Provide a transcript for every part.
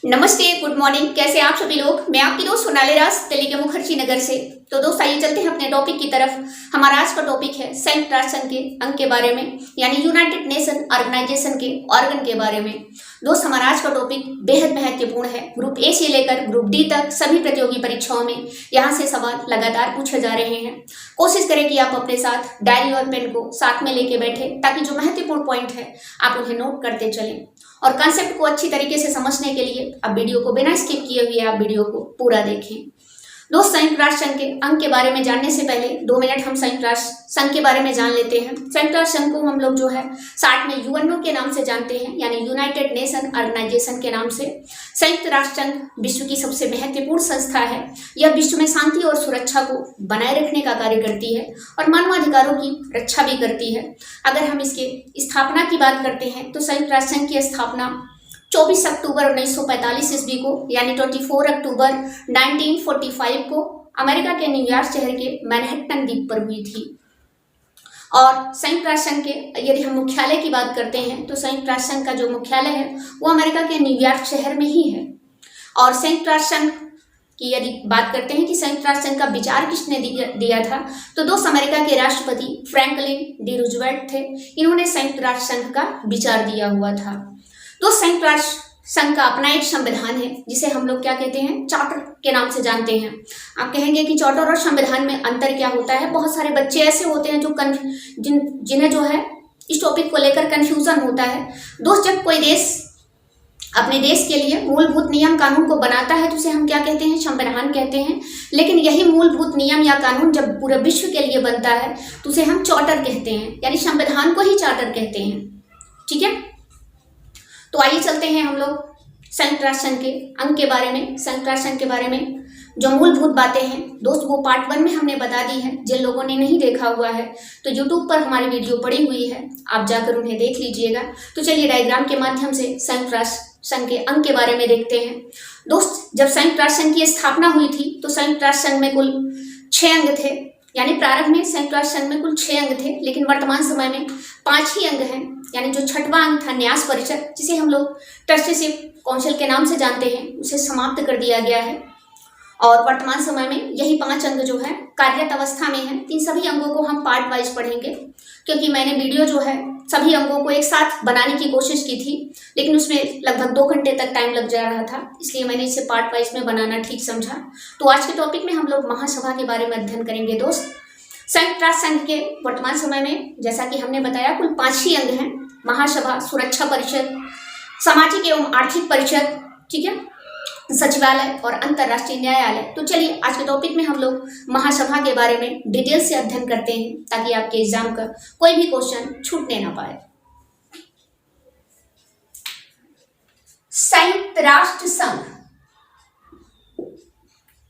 नमस्ते, good morning. कैसे आप सभी लोग। मैं आपकी दोस्त सोनाली राज, दिल्ली के मुखर्जी नगर से। तो दोस्त आइए चलते हैं अपने टॉपिक की तरफ। हमारा आज का टॉपिक है संयुक्त राष्ट्र संघ के अंग के बारे में, यानी यूनाइटेड नेशन ऑर्गेनाइजेशन के ऑर्गन के बारे में। दोस्त हमारा आज का टॉपिक बेहद महत्वपूर्ण है। ग्रुप ए से लेकर ग्रुप डी तक सभी प्रतियोगी परीक्षाओं में यहाँ से सवाल लगातार पूछे जा रहे हैं। कोशिश करें कि आप अपने साथ डायरी और पेन को साथ में लेके बैठे, ताकि जो महत्वपूर्ण पॉइंट है आप उन्हें नोट करते चलें। और कंसेप्ट को अच्छी तरीके से समझने के लिए आप वीडियो को बिना स्किप किए हुए आप वीडियो को पूरा देखें। दोस्त संयुक्त राष्ट्र संघ के अंग के बारे में जानने से पहले 2 मिनट हम संयुक्त राष्ट्र संघ के बारे में जान लेते हैं। संयुक्त राष्ट्र संघ को हम लोग जो है शार्ट में यूएनओ के नाम से जानते हैं, यानी यूनाइटेड नेशन ऑर्गेनाइजेशन के नाम से। संयुक्त राष्ट्र संघ विश्व की सबसे महत्वपूर्ण संस्था है। यह विश्व में शांति और सुरक्षा को बनाए रखने का कार्य करती है और मानवाधिकारों की रक्षा भी करती है। अगर हम इसके स्थापना की बात करते हैं तो संयुक्त राष्ट्र संघ की स्थापना 24 अक्टूबर 1945 ईस्वी को, यानी 24 अक्टूबर 1945 को अमेरिका के न्यूयॉर्क शहर के मैनहट्टन द्वीप पर हुई थी। और संयुक्त राष्ट्र संघ के यदि हम मुख्यालय की बात करते हैं तो संयुक्त राष्ट्र संघ का जो मुख्यालय है वो अमेरिका के न्यूयॉर्क शहर में ही है। और संयुक्त राष्ट्र संघ की यदि बात करते हैं कि संयुक्त राष्ट्र संघ का विचार किसने दिया था, तो दोस्त अमेरिका के राष्ट्रपति फ्रैंकलिन डी रूजवेल्ट थे। इन्होंने संयुक्त राष्ट्र संघ का विचार दिया हुआ था। तो संयुक्त राष्ट्र संघ का अपना एक संविधान है, जिसे हम लोग क्या कहते हैं, चार्टर के नाम से जानते हैं। आप कहेंगे कि चार्टर और संविधान में अंतर क्या होता है। बहुत सारे बच्चे ऐसे होते हैं जो जिन्हें जो है इस टॉपिक को लेकर कंफ्यूजन होता है। दोस्त जब कोई देश अपने देश के लिए मूलभूत नियम कानून को बनाता है तो उसे हम क्या कहते हैं, संविधान कहते हैं। लेकिन यही मूलभूत नियम या कानून जब पूरे विश्व के लिए बनता है तो उसे हम चार्टर कहते हैं, यानी संविधान को ही चार्टर कहते हैं। ठीक है, तो आइए चलते हैं हम लोग संयुक्त राष्ट्र संघ के अंग के बारे में। संयुक्त राष्ट्र संघ के बारे में जो मूलभूत बातें हैं दोस्त वो पार्ट 1 में हमने बता दी है। जिन लोगों ने नहीं देखा हुआ है तो यूट्यूब पर हमारी वीडियो पड़ी हुई है, आप जाकर उन्हें देख लीजिएगा। तो चलिए डायग्राम के माध्यम से संयुक्त राष्ट्र संघ के अंग के बारे में देखते हैं। दोस्त जब संयुक्त राष्ट्र संघ की स्थापना हुई थी तो संयुक्त राष्ट्र संघ में कुल 6 अंग थे, यानी प्रारंभ में संयुक्त राष्ट्र संघ में कुल 6 अंग थे, लेकिन वर्तमान समय में 5 ही अंग हैं। यानी जो 6वां अंग था न्यास परिषद, जिसे हम लोग ट्रस्टीशिप काउंसिल के नाम से जानते हैं, उसे समाप्त कर दिया गया है। और वर्तमान समय में यही 5 अंग जो है कार्यरत अवस्था में है। इन सभी अंगों को हम पार्ट वाइज पढ़ेंगे, क्योंकि मैंने वीडियो जो है सभी अंगों को एक साथ बनाने की कोशिश की थी, लेकिन उसमें लगभग 2 घंटे तक टाइम लग जा रहा था, इसलिए मैंने इसे पार्ट वाइज में बनाना ठीक समझा। तो आज के टॉपिक में हम लोग महासभा के बारे में अध्ययन करेंगे। दोस्त संयुक्त राष्ट्र संघ के वर्तमान समय में जैसा कि हमने बताया कुल 5 ही अंग हैं। महासभा, सुरक्षा परिषद, सामाजिक एवं आर्थिक परिषद, ठीक है, सचिवालय और अंतर्राष्ट्रीय न्यायालय। तो चलिए आज के टॉपिक में हम लोग महासभा के बारे में डिटेल से अध्ययन करते हैं, ताकि आपके एग्जाम का कोई भी क्वेश्चन छूटने ना पाए। संयुक्त राष्ट्र संघ,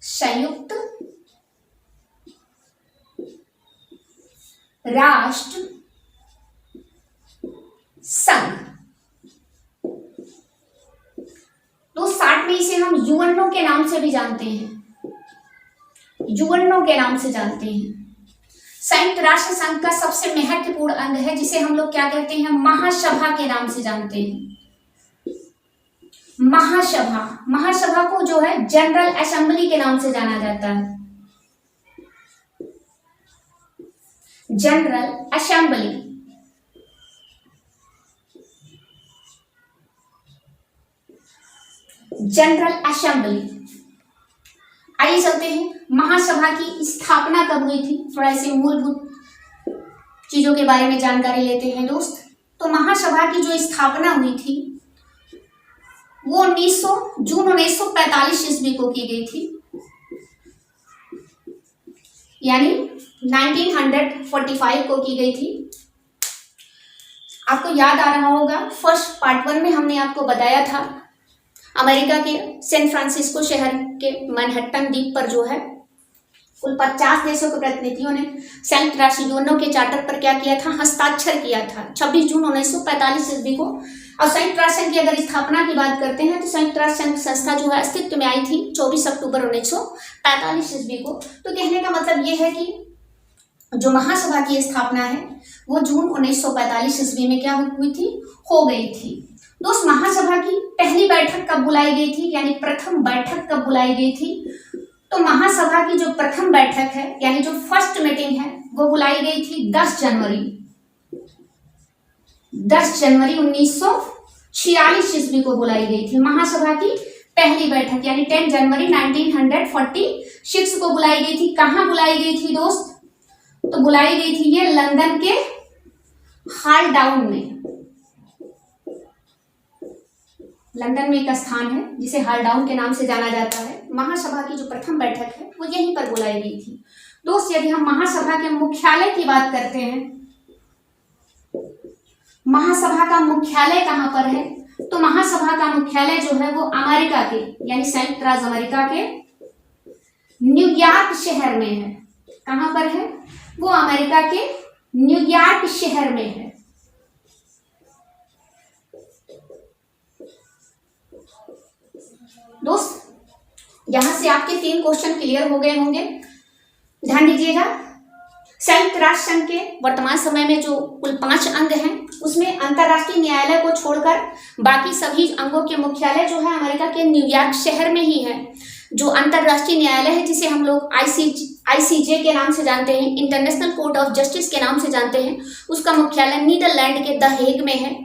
संयुक्त राष्ट्र संघ, तो शार्ट में इसे हम यूएनओ के नाम से भी जानते हैं, यूएनओ के नाम से जानते हैं। संयुक्त राष्ट्र संघ का सबसे महत्वपूर्ण अंग है, जिसे हम लोग क्या कहते हैं, महासभा के नाम से जानते हैं। महासभा, महासभा को जो है जनरल असेंबली के नाम से जाना जाता है। General assembly, general assembly. आइए चलते हैं महासभा की स्थापना कब हुई थी, थोड़ा ऐसे मूलभूत चीजों के बारे में जानकारी लेते हैं। दोस्त तो महासभा की जो स्थापना हुई थी वो जून 1945 ईस्वी को की गई थी, यानी 1945 को की गई थी। आपको याद आ रहा होगा फर्स्ट पार्ट 1 में हमने आपको बताया था अमेरिका के सैन फ्रांसिस्को शहर के मैनहट्टन द्वीप पर जो है कुल 50 देशों के प्रतिनिधियों ने संयुक्त राष्ट्र यूएनओ के चार्टर पर क्या किया था, हस्ताक्षर किया था 26 जून 1945 ईस्वी को। और संयुक्त राष्ट्र संघ की अगर स्थापना की बात करते हैं तो संयुक्त राष्ट्र संघ संस्था जो है अस्तित्व में आई थी 24 अक्टूबर 1945 ईस्वी को। तो कहने का मतलब ये है कि जो महासभा की स्थापना है वो जून 1945 ईस्वी में क्या हुई थी, हो गई थी। दोस्त महासभा की पहली बैठक कब बुलाई गई थी, यानी प्रथम बैठक कब बुलाई गई थी? तो महासभा की जो प्रथम बैठक है यानी जो फर्स्ट मीटिंग है वो बुलाई गई थी 10 जनवरी 1946 ईस्वी को बुलाई गई थी। महासभा की पहली बैठक यानी 10 जनवरी 1946 को बुलाई गई थी। कहाँ बुलाई गई थी दोस्त? तो बुलाई गई थी ये लंदन के हाल्डाउन में। लंदन में एक स्थान है जिसे हाल्डाउन के नाम से जाना जाता है। महासभा की जो प्रथम बैठक है वो यहीं पर बुलाई गई थी। दोस्त यदि हम महासभा के मुख्यालय की बात करते हैं, महासभा का मुख्यालय कहाँ पर है? तो महासभा का मुख्यालय जो है वो अमेरिका के यानी संयुक्त राज्य अमेरिका के न्यूयॉर्क शहर में है। कहाँ पर है? वो अमेरिका के न्यूयॉर्क शहर में है। दोस्त यहां से आपके 3 क्वेश्चन क्लियर हो गए होंगे। ध्यान दीजिएगा, संयुक्त राष्ट्र संघ के वर्तमान समय में जो कुल 5 अंग हैं उसमें अंतरराष्ट्रीय न्यायालय को छोड़कर बाकी सभी अंगों के मुख्यालय जो है अमेरिका के न्यूयॉर्क शहर में ही है। जो अंतरराष्ट्रीय न्यायालय है जिसे हम लोग आईसीजे के नाम से जानते हैं, इंटरनेशनल कोर्ट ऑफ जस्टिस के नाम से जानते हैं, उसका मुख्यालय नीदरलैंड के द हेग में है,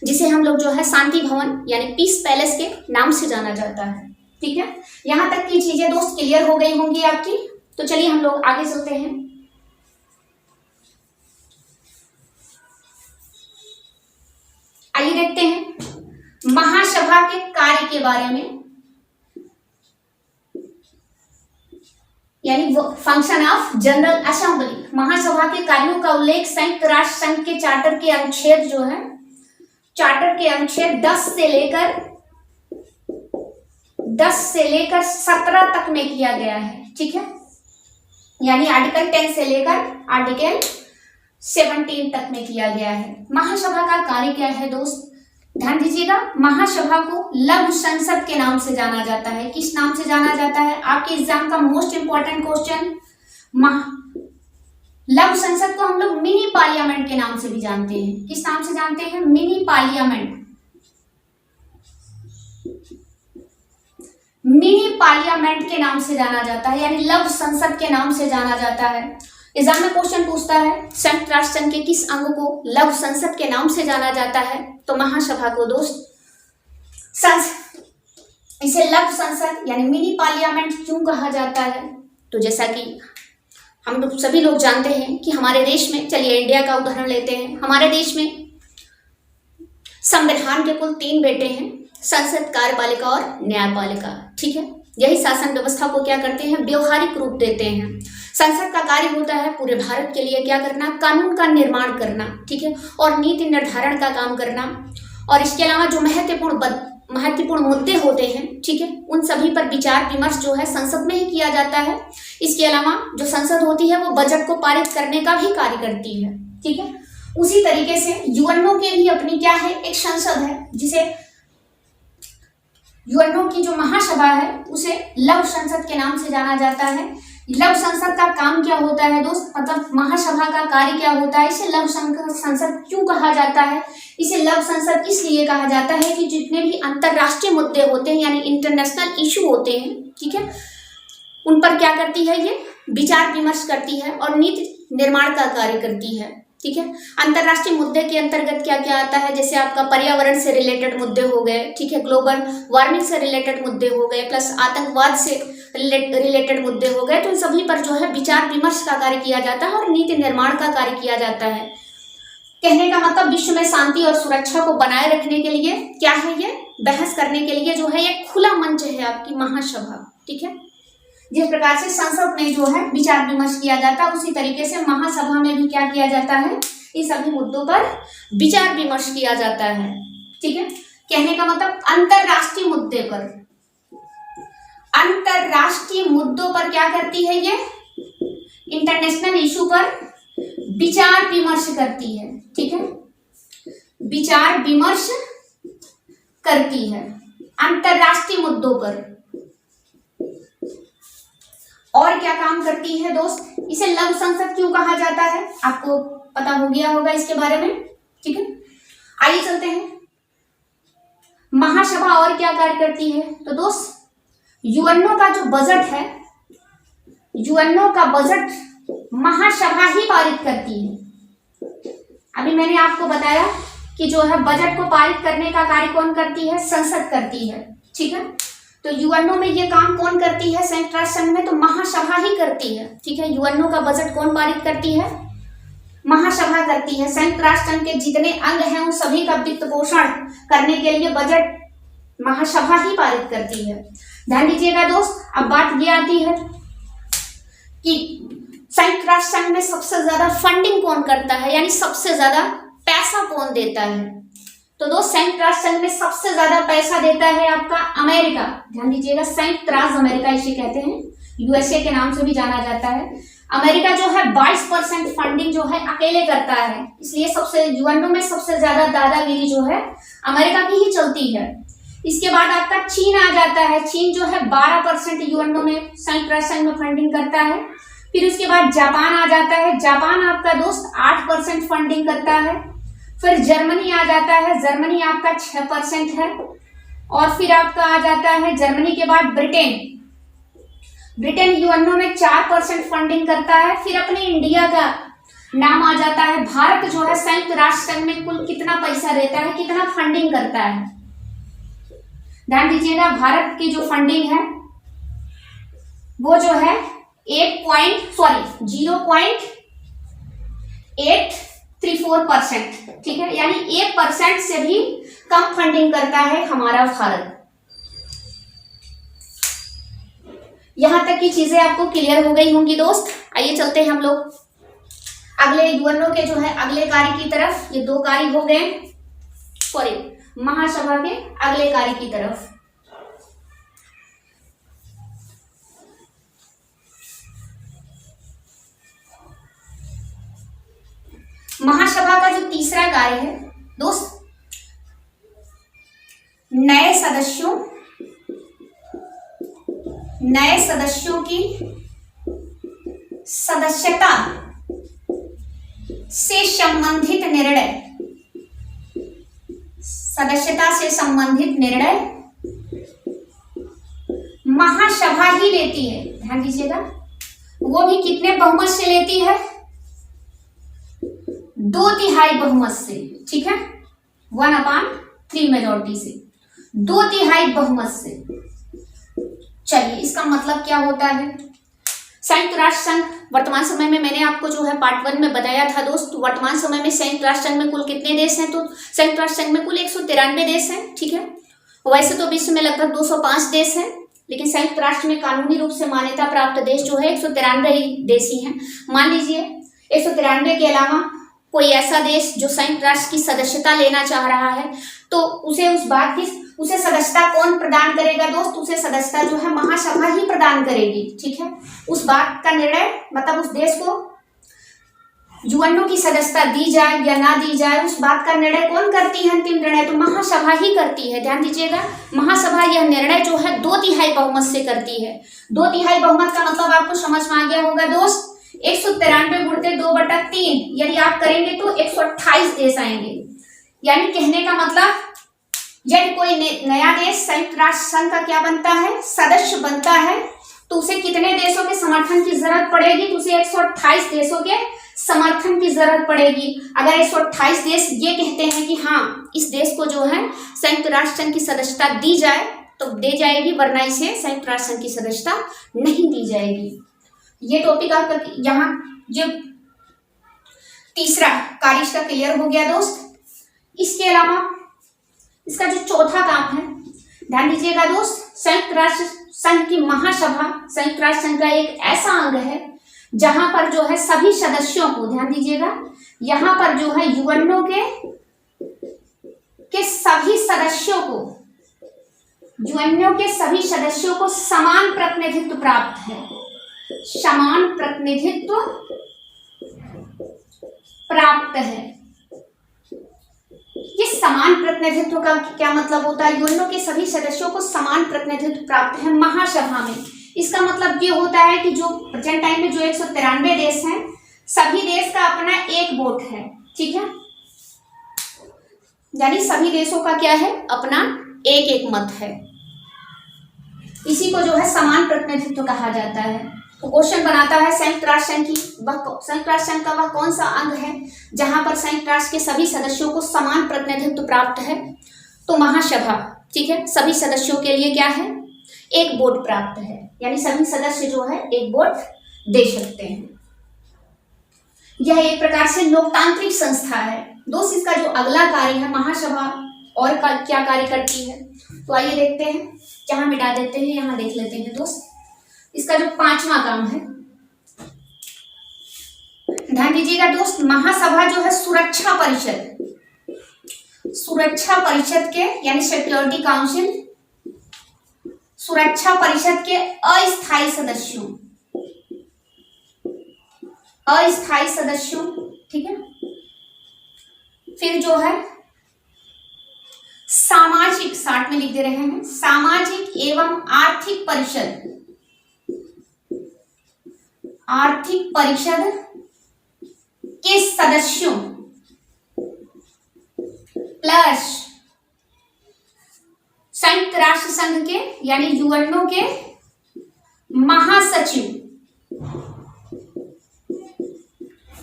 जिसे हम लोग जो है शांति भवन यानी पीस पैलेस के नाम से जाना जाता है। ठीक है, यहां तक की चीजें दोस्त क्लियर हो गई होंगी आपकी। तो चलिए हम लोग आगे चलते हैं। आइए देखते हैं महासभा के कार्य के बारे में, यानी फंक्शन ऑफ जनरल असेंबली। महासभा के कार्यों का उल्लेख संयुक्त राष्ट्र संघ के चार्टर के अनुच्छेद जो है, चार्टर के अनुच्छेद 10 से लेकर 17 तक में किया गया है। ठीक है, यानी आर्टिकल 10 से लेकर आर्टिकल 17 तक में किया गया है। महासभा का कार्य क्या है दोस्त? ध्यान दीजिएगा, महासभा को लघु संसद के नाम से जाना जाता है। किस नाम से जाना जाता है? आपके एग्जाम का मोस्ट इंपॉर्टेंट क्वेश्चन। लघु संसद को हम लोग मिनी पार्लियामेंट के नाम से भी जानते हैं। किस नाम से जानते हैं? Mini parliament. मिनी पार्लियामेंट के नाम से जाना जाता है, यानी लघु संसद के नाम से जाना जाता है। एग्जाम में क्वेश्चन पूछता है संयुक्त राष्ट्र संघ के किस अंग को लघु संसद के नाम से जाना जाता है? तो महासभा को दोस्त इसे लघु संसद यानी मिनी पार्लियामेंट क्यों कहा जाता है? तो जैसा कि हम लोग सभी लोग जानते हैं कि हमारे देश में, चलिए इंडिया का उदाहरण लेते हैं, हमारे देश में संविधान के कुल 3 बेटे हैं, संसद, कार्यपालिका और न्यायपालिका। ठीक है, यही शासन व्यवस्था को क्या करते हैं? व्यवहारिक रूप देते हैं। संसद का कार्य होता है पूरे भारत के लिए क्या करना? कानून का निर्माण करना। ठीक है, और नीति निर्धारण का काम करना, और इसके अलावा जो महत्वपूर्ण मुद्दे होते हैं, ठीक है, उन सभी पर विचार विमर्श जो है संसद में ही किया जाता है। इसके अलावा जो संसद होती है वो बजट को पारित करने का भी कार्य करती है। ठीक है, उसी तरीके से यूएनओ के भी अपनी क्या है? एक संसद है, जिसे यूएनओ की जो महासभा है उसे लघु संसद के नाम से जाना जाता है। लघु संसद का काम क्या होता है दोस्त? मतलब महासभा का कार्य क्या होता है? इसे लघु संसद क्यों कहा जाता है? इसे लघु संसद इसलिए कहा जाता है कि जितने भी अंतरराष्ट्रीय मुद्दे होते हैं यानी इंटरनेशनल इशू होते हैं, ठीक है, उन पर क्या करती है? ये विचार विमर्श करती है और नीति निर्माण का कार्य करती है। ठीक है, अंतरराष्ट्रीय मुद्दे के अंतर्गत क्या क्या आता है? जैसे आपका पर्यावरण से रिलेटेड मुद्दे हो गए, ठीक है, ग्लोबल वार्मिंग से रिलेटेड मुद्दे हो गए, प्लस आतंकवाद से रिलेटेड मुद्दे हो गए। तो इन सभी पर जो है विचार विमर्श का कार्य किया जाता है और नीति निर्माण का कार्य किया जाता है। कहने का मतलब विश्व में शांति और सुरक्षा को बनाए रखने के लिए क्या है? ये बहस करने के लिए जो है ये खुला मंच है आपकी महासभा। ठीक है, जिस प्रकार से संसद में जो है विचार विमर्श किया जाता है उसी तरीके से महासभा में भी क्या किया जाता है? इन सभी मुद्दों पर विचार विमर्श किया जाता है। ठीक है, कहने का मतलब अंतरराष्ट्रीय मुद्दों पर क्या करती है? ये इंटरनेशनल इशू पर विचार विमर्श करती है। ठीक है, विचार विमर्श करती है अंतरराष्ट्रीय मुद्दों पर। और क्या काम करती है दोस्त? इसे लघु संसद क्यों कहा जाता है? आपको पता हो गया होगा इसके बारे में। ठीक है, आइए चलते हैं। महासभा और क्या कार्य करती है? तो दोस्त यूएनओ का जो बजट है, यूएनओ का बजट महासभा ही पारित करती है। अभी मैंने आपको बताया कि जो है बजट को पारित करने का कार्य कौन करती है? संसद करती है, ठीक है। तो यूएनओ में ये काम कौन करती है? संयुक्त राष्ट्र संघ में तो महासभा ही करती है, ठीक है। यूएनओ का बजट कौन पारित करती है? महासभा करती है। संयुक्त राष्ट्र संघ के जितने अंग हैं उन सभी का वित्त पोषण करने के लिए बजट महासभा ही पारित करती है। ध्यान दीजिएगा दोस्त। अब बात ये आती है कि संयुक्त राष्ट्र संघ में सबसे ज्यादा फंडिंग कौन करता है, यानी सबसे ज्यादा पैसा कौन देता है? तो दोस्त संयुक्त राष्ट्र संघ में सबसे ज्यादा पैसा देता है आपका अमेरिका। ध्यान दीजिएगा, संयुक्त राज्य अमेरिका इसे कहते हैं, यूएसए के नाम से भी जाना जाता है। अमेरिका जो है 22% फंडिंग जो है अकेले करता है, इसलिए सबसे यूएनओ में सबसे ज्यादा दादागिरी जो है अमेरिका की ही चलती है। इसके बाद आपका चीन आ जाता है। चीन जो है 12% यूएनओ में संयुक्त राष्ट्र संघ में फंडिंग करता है। फिर उसके बाद जापान आ जाता है। जापान आपका दोस्त 8% फंडिंग करता है। फिर जर्मनी आ जाता है। जर्मनी आपका 6% है। और फिर आपका आ जाता है जर्मनी के बाद ब्रिटेन। ब्रिटेन यूएनओ में 4% फंडिंग करता है। फिर अपने इंडिया का नाम आ जाता है। भारत जो है संयुक्त राष्ट्र संघ में कुल कितना पैसा देता है, कितना फंडिंग करता है? ध्यान दीजिएगा, भारत की जो फंडिंग है वो जो है 0.834%, ठीक है, यानी 1% से भी कम फंडिंग करता है हमारा भारत। यहां तक की चीजें आपको क्लियर हो गई होंगी दोस्त। आइए चलते हैं हम लोग अगले यूएनओ के जो है अगले कार्य की तरफ। ये 2 कार्य हो गए, सॉरी, महासभा के अगले कार्य की तरफ। महासभा का जो तीसरा कार्य है दोस्त, नए सदस्यों की सदस्यता से संबंधित निर्णय महासभा ही लेती है। ध्यान दीजिएगा, वो भी कितने बहुमत से लेती है? 2/3 बहुमत से, ठीक है, 1/3 मेजॉरिटी से, 2/3 बहुमत से। चलिए, इसका मतलब क्या होता है? संयुक्त राष्ट्र संघ वर्तमान समय में, मैंने आपको जो है पार्ट 1 में बताया था दोस्त, वर्तमान समय में संयुक्त राष्ट्र संघ में कुल कितने देश हैं? तो संयुक्त राष्ट्र संघ में कुल 193 देश हैं, ठीक है। वैसे तो विश्व में लगभग 205 देश हैं, लेकिन संयुक्त राष्ट्र में कानूनी रूप से मान्यता प्राप्त देश जो है 193 ही देश ही हैं। मान लीजिए 193 के अलावा कोई ऐसा देश जो संयुक्त राष्ट्र की सदस्यता लेना चाह रहा है, तो उसे सदस्यता कौन प्रदान करेगा दोस्त? उसे सदस्यता जो है महासभा ही प्रदान करेगी, ठीक है। उस बात का निर्णय, मतलब उस देश को यूएनओ की सदस्यता दी जाए या ना दी जाए, उस बात का निर्णय कौन करती है? अंतिम निर्णय तो महासभा ही करती है। ध्यान दीजिएगा, महासभा यह निर्णय जो है 2/3 बहुमत से करती है। 2/3 बहुमत का मतलब आपको समझ में आ गया होगा दोस्त। 193 गुणित 2/3 यदि आप करेंगे तो 128 देश आएंगे। यानी कहने का मतलब, यदि कोई नया देश संयुक्त राष्ट्र संघ का क्या बनता है? सदस्य बनता है, तो उसे कितने देशों के समर्थन की जरूरत पड़ेगी? तो उसे 128 देशों के समर्थन की जरूरत पड़ेगी। अगर 128 देश ये कहते हैं कि हाँ, इस देश को जो है संयुक्त राष्ट्र संघ की सदस्यता दी जाए, तो दे जाएगी, वरना इसे संयुक्त राष्ट्र संघ की सदस्यता नहीं दी जाएगी। ये टॉपिक आपका यहाँ जो तीसरा कार्य इसका क्लियर हो गया दोस्त। इसके अलावा इसका जो चौथा काम है, ध्यान दीजिएगा दोस्त, संयुक्त राष्ट्र संघ की महासभा संयुक्त राष्ट्र संघ का एक ऐसा अंग है जहां पर जो है सभी सदस्यों को, ध्यान दीजिएगा, यहाँ पर जो है यूएनओ के सभी सदस्यों को, यूएनओ के सभी सदस्यों को समान प्रतिनिधित्व प्राप्त है। समान प्रतिनिधित्व प्राप्त है। ये समान प्रतिनिधित्व का क्या मतलब होता है? यूएनओ के सभी सदस्यों को समान प्रतिनिधित्व प्राप्त है महासभा में। इसका मतलब ये होता है कि जो प्रेजेंट टाइम में जो 193 देश हैं, सभी देश का अपना एक वोट है, ठीक है। यानी सभी देशों का क्या है? अपना एक एक मत है। इसी को जो है समान प्रतिनिधित्व कहा जाता है। तो क्वेश्चन बनाता है संयुक्त राष्ट्र संघ की संयुक्त राष्ट्र संघ का वह कौन सा अंग है जहां पर संयुक्त राष्ट्र के सभी सदस्यों को समान प्रतिनिधित्व प्राप्त है? तो महासभा, ठीक है। सभी सदस्यों के लिए क्या है? एक वोट प्राप्त है, यानी सभी सदस्य जो है एक वोट दे सकते हैं। यह एक प्रकार से लोकतांत्रिक संस्था है। दोस्त इसका जो अगला कार्य है महासभा और क्या कार्य करती है, तो आइए देखते हैं। जहां मिटा देते हैं यहां देख लेते हैं दोस्त। इसका जो 5वां काम है, ध्यान दीजिएगा दोस्त, महासभा जो है सुरक्षा परिषद के यानी सिक्योरिटी काउंसिल, सुरक्षा परिषद के अस्थायी सदस्यों, ठीक है। फिर जो है सामाजिक, 60 में लिख दे रहे हैं, सामाजिक एवं आर्थिक परिषद के सदस्यों प्लस संयुक्त राष्ट्र संघ के यानी यूएनओ के महासचिव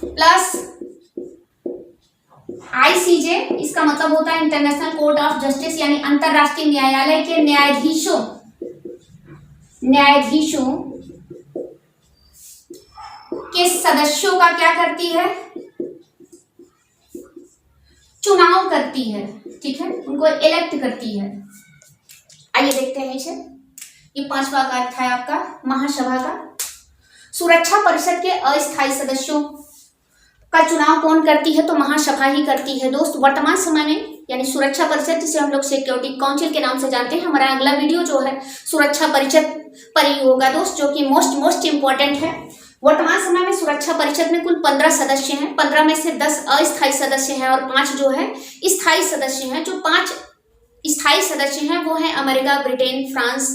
प्लस आईसीजे, इसका मतलब होता है इंटरनेशनल कोर्ट ऑफ जस्टिस यानी अंतरराष्ट्रीय न्यायालय के न्यायाधीशों के सदस्यों का क्या करती है? चुनाव करती है, ठीक है, उनको इलेक्ट करती है। आइए देखते हैं इसे। ये 5वां कार्य था आपका महासभा का। सुरक्षा परिषद के अस्थायी सदस्यों का चुनाव कौन करती है? तो महासभा ही करती है दोस्त। वर्तमान समय में यानी सुरक्षा परिषद जिसे हम लोग सिक्योरिटी काउंसिल के नाम से जानते हैं, हमारा अगला वीडियो जो है सुरक्षा परिषद पर ही होगा दोस्त, जो कि मोस्ट इम्पोर्टेंट है। वर्तमान समय में सुरक्षा परिषद में कुल 15 सदस्य हैं। 15 में से 10 अस्थायी सदस्य हैं और 5 जो है स्थायी सदस्य हैं। जो 5 स्थायी सदस्य हैं वो है अमेरिका, ब्रिटेन, फ्रांस,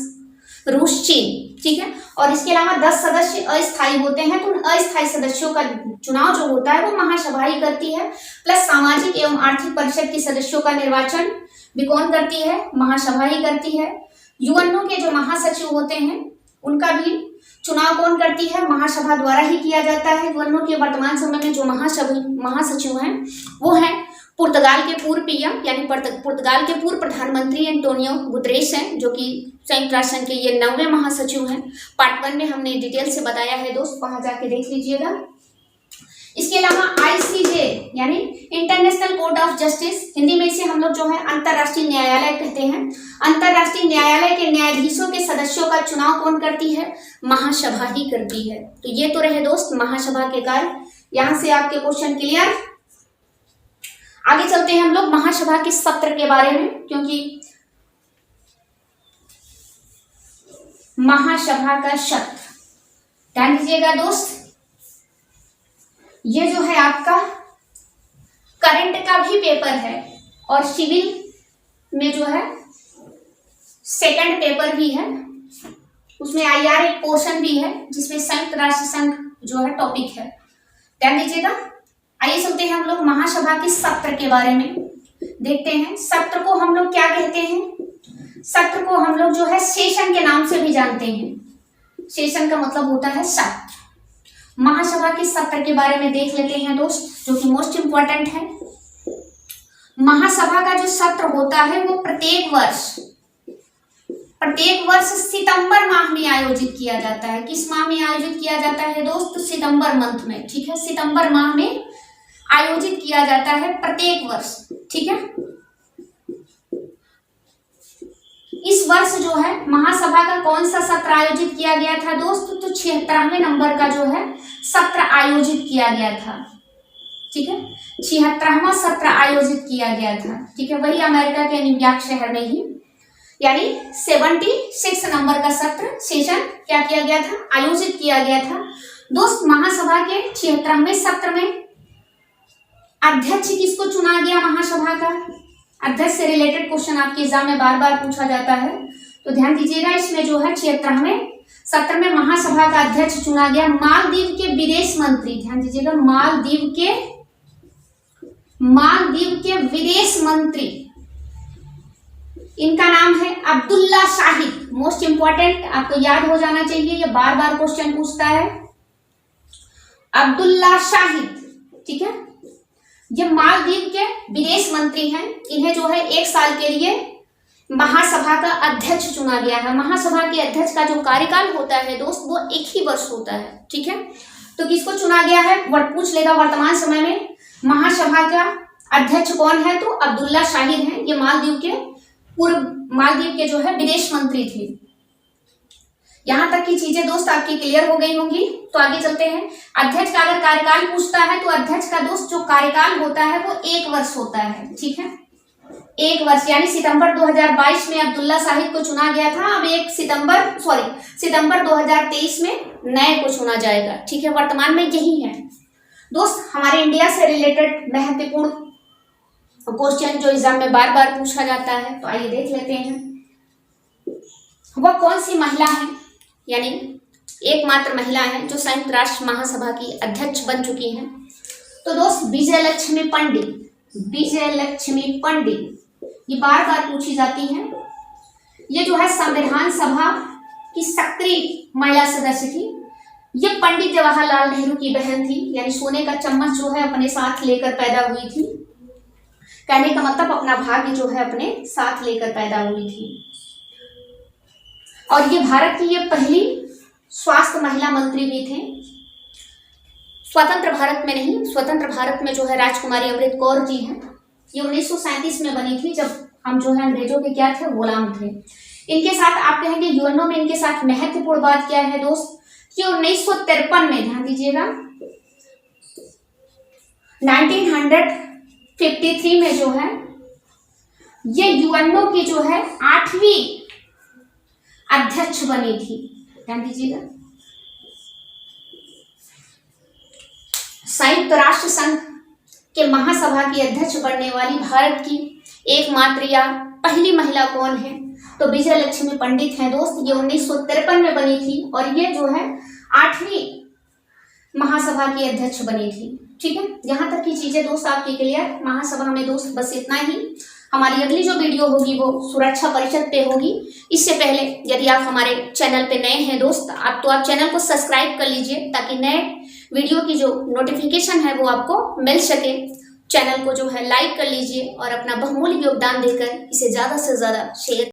रूस, चीन, ठीक है। और इसके अलावा 10 सदस्य अस्थायी होते हैं। तो उन अस्थायी सदस्यों का चुनाव जो होता है वो महासभा ही करती है। प्लस सामाजिक एवं आर्थिक परिषद के सदस्यों का निर्वाचन भी कौन करती है? महासभा ही करती है। यूएनओ के जो महासचिव होते हैं उनका भी चुनाव कौन करती है? महासभा द्वारा ही किया जाता है। यूएनओ के वर्तमान समय में जो महासचिव हैं वो हैं पुर्तगाल के पूर्व पीएम यानी पुर्तगाल के पूर्व प्रधानमंत्री एंटोनियो गुतरेस हैं, जो कि संयुक्त राष्ट्र संघ के ये 9वें महासचिव हैं। पार्ट 1 में हमने डिटेल से बताया है दोस्त, वहां जाके देख लीजिएगा। इसके अलावा आईसीजे यानी international court of justice, Hindi में इसे हम लोग जो है अंतरराष्ट्रीय न्यायालय कहते हैं। अंतरराष्ट्रीय न्यायालय के न्यायाधीशों के सदस्यों का चुनाव कौन करती है? महासभा ही करती है। तो ये तो रहे दोस्त महासभा के कार्य। यहां से आपके क्वेश्चन क्लियर। आगे चलते हैं हम लोग महासभा के सत्र के बारे में, क्योंकि महासभा का सत्र, ध्यान दीजिएगा दोस्त, ये जो है आपका करंट का भी पेपर है और सिविल में जो है सेकंड पेपर भी है। उसमें आईआर एक पोर्शन भी है जिसमें संयुक्त राष्ट्र संघ जो है टॉपिक है, ध्यान दीजिएगा। आइए चलते हैं हम लोग महासभा के सत्र के बारे में देखते हैं। सत्र को हम लोग क्या कहते हैं? सत्र को हम लोग जो है सेशन के नाम से भी जानते हैं। सेशन का मतलब होता है सत्र। महासभा के सत्र के बारे में देख लेते हैं दोस्त, जो कि मोस्ट इंपॉर्टेंट है। महासभा का जो सत्र होता है वो प्रत्येक वर्ष सितंबर माह में आयोजित किया जाता है। किस माह में आयोजित किया जाता है दोस्त? सितंबर मंथ में, ठीक है। सितंबर माह में आयोजित किया जाता है प्रत्येक वर्ष, ठीक है। इस वर्ष जो है महासभा का कौन सा सत्र आयोजित किया गया था दोस्त? तो 76वें नंबर का जो है सत्र आयोजित किया गया था, ठीक है। 76वां सत्र आयोजित किया गया था, ठीक है। वही अमेरिका के न्यूयॉर्क शहर में ही, यानी 76 नंबर का सत्र सेशन क्या किया गया था? आयोजित किया गया था दोस्त। महासभा के 76वें सत्र में अध्यक्ष किसको चुना गया? महासभा का अध्यक्ष से रिलेटेड क्वेश्चन आपके एग्जाम में बार बार पूछा जाता है, तो ध्यान दीजिएगा। इसमें जो है 76वें सत्र में महासभा का अध्यक्ष चुना गया मालदीव के विदेश मंत्री, ध्यान दीजिएगा, मालदीव के विदेश मंत्री इनका नाम है अब्दुल्ला शाहिद। मोस्ट इंपॉर्टेंट, आपको याद हो जाना चाहिए, ये बार बार क्वेश्चन पूछता है। अब्दुल्ला शाहिद, ठीक है। ये मालदीव के विदेश मंत्री हैं। इन्हें जो है 1 साल के लिए महासभा का अध्यक्ष चुना गया है। महासभा के अध्यक्ष का जो कार्यकाल होता है दोस्त, वो 1 ही वर्ष होता है, ठीक है। तो किसको चुना गया है, वर्ड पूछ लेगा वर्तमान समय में महासभा का अध्यक्ष कौन है, तो अब्दुल्ला शाहिद हैं। ये मालदीव के जो है विदेश मंत्री थे। यहां तक की चीजें दोस्त आपकी क्लियर हो गई होंगी। तो आगे चलते हैं। अध्यक्ष का अगर कार्यकाल पूछता है तो अध्यक्ष का दोस्त जो कार्यकाल होता है वो 1 वर्ष होता है, ठीक है। 1 वर्ष, यानी सितंबर 2022 में अब्दुल्ला शाहिद को चुना गया था। अब सितंबर 2023 में नए को चुना जाएगा, ठीक है। वर्तमान में यही है दोस्त हमारे इंडिया से रिलेटेड महत्वपूर्ण क्वेश्चन जो एग्जाम में बार बार पूछा जाता है। तो आइए देख लेते हैं, वह कौन सी महिला है, यानी एकमात्र महिला है जो संयुक्त राष्ट्र महासभा की अध्यक्ष बन चुकी हैं। तो दोस्त विजयलक्ष्मी पंडित, ये बार बार पूछी जाती हैं। ये जो है संविधान सभा की सक्रिय महिला सदस्य थी। ये पंडित जवाहरलाल नेहरू की बहन थी, यानी सोने का चम्मच जो है अपने साथ लेकर पैदा हुई थी। कहने का मतलब अपना भाग्य जो है अपने साथ लेकर पैदा हुई थी। और ये भारत की ये पहली स्वास्थ्य महिला मंत्री भी थे। स्वतंत्र भारत में नहीं, स्वतंत्र भारत में जो है राजकुमारी अमृत कौर जी हैं। ये 1937 में बनी थी, जब हम जो है अंग्रेजों के क्या थे, गुलाम थे। इनके साथ आप कहेंगे यूएनओ में इनके साथ महत्वपूर्ण बात क्या है दोस्त, कि 1953 में, ध्यान दीजिएगा, 1953 में जो है ये यूएनओ की जो है 8वीं अध्यक्ष बनी थी। ध्यान दीजिएगा, संयुक्त राष्ट्र संघ के महासभा की अध्यक्ष बनने वाली भारत की एकमात्र या पहली महिला कौन है, तो विजयलक्ष्मी पंडित हैं दोस्त। ये 1953 में बनी थी और ये जो है 8वीं महासभा की अध्यक्ष बनी थी, ठीक है। यहाँ तक की चीजें दोस्त आपकी क्लियर। महासभा में दोस्त बस इतना ही। हमारी अगली जो वीडियो होगी वो सुरक्षा परिषद पे होगी। इससे पहले यदि आप हमारे चैनल पे नए हैं दोस्त, आप चैनल को सब्सक्राइब कर लीजिए, ताकि नए वीडियो की जो नोटिफिकेशन है वो आपको मिल सके। चैनल को जो है लाइक कर लीजिए और अपना बहुमूल्य योगदान देकर इसे ज़्यादा से ज़्यादा शेयर